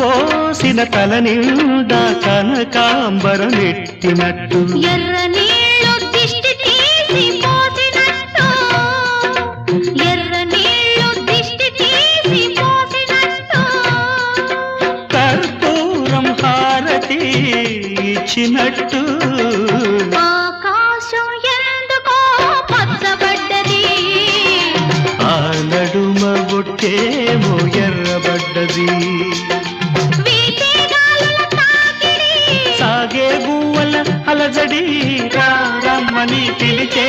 కలబోసిన తల నిండా కనకాంబర నెట్టినట్టు ఎర్ర నీళ్ళు దిష్టి తీసి పోసినట్టు ఎర్ర నీళ్ళు దిష్టి తీసి పోసినట్టు కర్పూరం హారతి ఇచ్చినట్టు ఆకాశం ఎందుకో పచ్చబడ్డది ఆ నడుమ బొట్టేమో ఎర్రబడ్డది వీచే గాలుల తాకిడి సాగే గువ్వల అలజడి రమ్మని పిలిచే